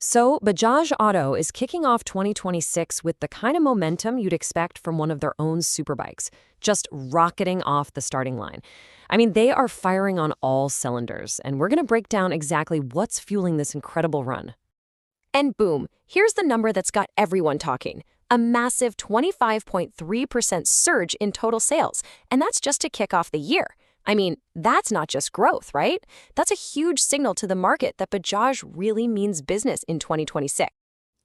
So, Bajaj Auto is kicking off 2026 with the kind of momentum you'd expect from one of their own superbikes, just rocketing off the starting line. I mean, they are firing on all cylinders, and we're going to break down exactly what's fueling this incredible run. And boom, here's the number that's got everyone talking. A massive 25.3% surge in total sales, and that's just to kick off the year. I mean, that's not just growth, right? That's a huge signal to the market that Bajaj really means business in 2026.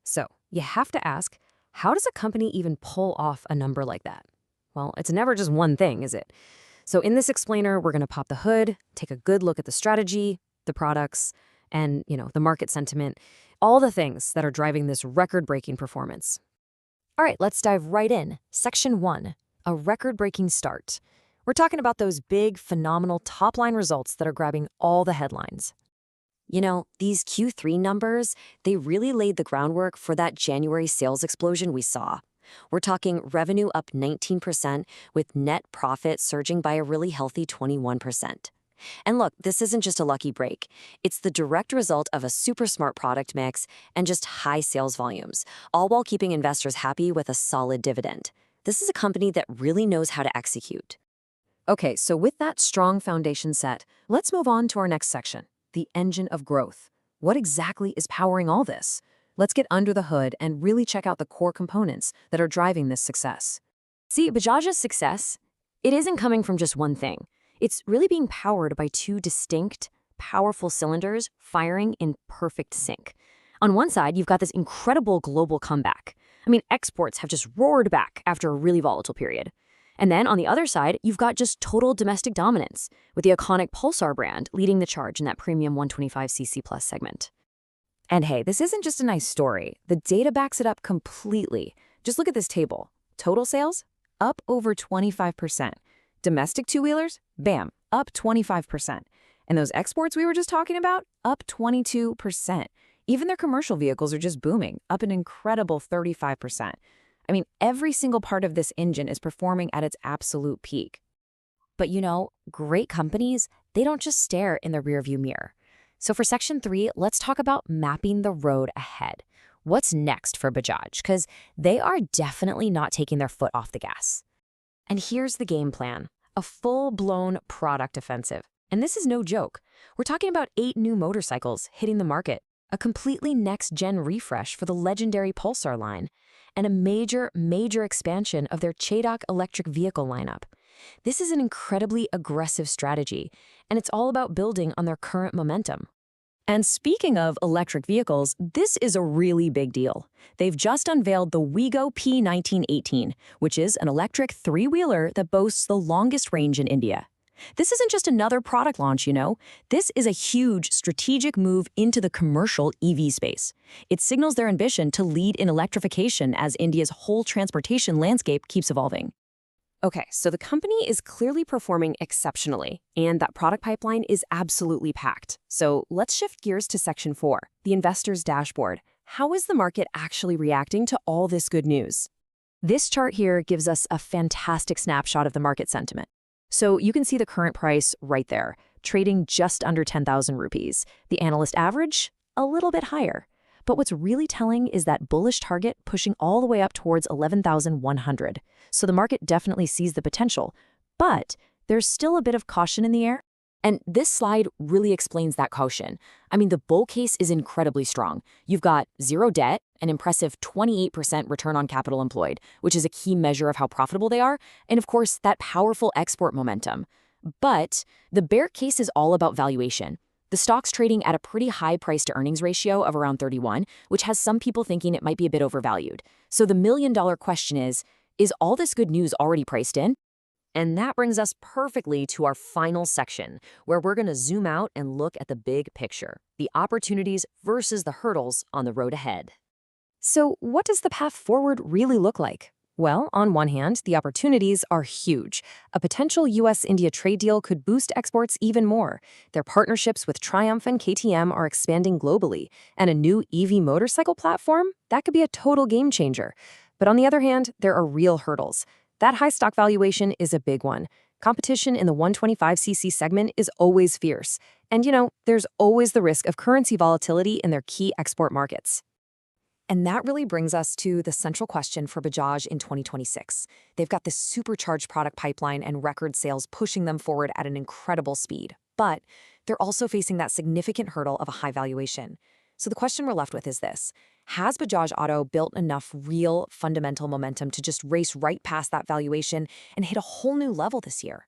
So, you have to ask, how does a company even pull off a number like that? Well, it's never just one thing, is it? So in this explainer, we're going to pop the hood, take a good look at the strategy, the products, and, the market sentiment, all the things that are driving this record-breaking performance. All right, let's dive right in. Section 1, a record-breaking start. We're talking about those big, phenomenal top-line results that are grabbing all the headlines. These Q3 numbers, they really laid the groundwork for that January sales explosion we saw. We're talking revenue up 19% with net profit surging by a really healthy 21%. And look, this isn't just a lucky break. It's the direct result of a super smart product mix and just high sales volumes, all while keeping investors happy with a solid dividend. This is a company that really knows how to execute. Okay, so with that strong foundation set, let's move on to our next section, the engine of growth. What exactly is powering all this? Let's get under the hood and really check out the core components that are driving this success. See, Bajaj's success, it isn't coming from just one thing. It's really being powered by two distinct, powerful cylinders firing in perfect sync. On one side, you've got this incredible global comeback. I mean, exports have just roared back after a really volatile period. And then on the other side, you've got just total domestic dominance, with the iconic Pulsar brand leading the charge in that premium 125cc plus segment. And hey, this isn't just a nice story. The data backs it up completely. Just look at this table. Total sales, up over 25%. Domestic two-wheelers, bam, up 25%. And those exports we were just talking about, up 22%. Even their commercial vehicles are just booming, up an incredible 35%. I mean, every single part of this engine is performing at its absolute peak. But great companies, they don't just stare in the rearview mirror. So for Section 3, let's talk about mapping the road ahead. What's next for Bajaj? Because they are definitely not taking their foot off the gas. And here's the game plan, a full-blown product offensive. And this is no joke. We're talking about 8 new motorcycles hitting the market, a completely next-gen refresh for the legendary Pulsar line, and a major expansion of their Chetak electric vehicle lineup. This is an incredibly aggressive strategy, and it's all about building on their current momentum. And speaking of electric vehicles, this is a really big deal. They've just unveiled the Wigo P1918, which is an electric three-wheeler that boasts the longest range in India. This isn't just another product launch, This is a huge strategic move into the commercial EV space. It signals their ambition to lead in electrification as India's whole transportation landscape keeps evolving. Okay, so the company is clearly performing exceptionally, and that product pipeline is absolutely packed. So let's shift gears to Section 4, the investor's dashboard. How is the market actually reacting to all this good news? This chart here gives us a fantastic snapshot of the market sentiment. So you can see the current price right there, trading just under 10,000 rupees. The analyst average, a little bit higher. But what's really telling is that bullish target pushing all the way up towards 11,100. So the market definitely sees the potential, but there's still a bit of caution in the air. And this slide really explains that caution. I mean, the bull case is incredibly strong. You've got zero debt, an impressive 28% return on capital employed, which is a key measure of how profitable they are, and of course, that powerful export momentum. But the bear case is all about valuation. The stock's trading at a pretty high price-to-earnings ratio of around 31, which has some people thinking it might be a bit overvalued. So the million-dollar question is all this good news already priced in? And that brings us perfectly to our final section, where we're going to zoom out and look at the big picture, the opportunities versus the hurdles on the road ahead. So what does the path forward really look like? Well, on one hand, the opportunities are huge. A potential US-India trade deal could boost exports even more. Their partnerships with Triumph and KTM are expanding globally, and a new EV motorcycle platform, that could be a total game changer. But on the other hand, there are real hurdles. That high stock valuation is a big one. Competition in the 125cc segment is always fierce. And, there's always the risk of currency volatility in their key export markets. And that really brings us to the central question for Bajaj in 2026. They've got this supercharged product pipeline and record sales pushing them forward at an incredible speed. But they're also facing that significant hurdle of a high valuation. So the question we're left with is this: has Bajaj Auto built enough real fundamental momentum to just race right past that valuation and hit a whole new level this year?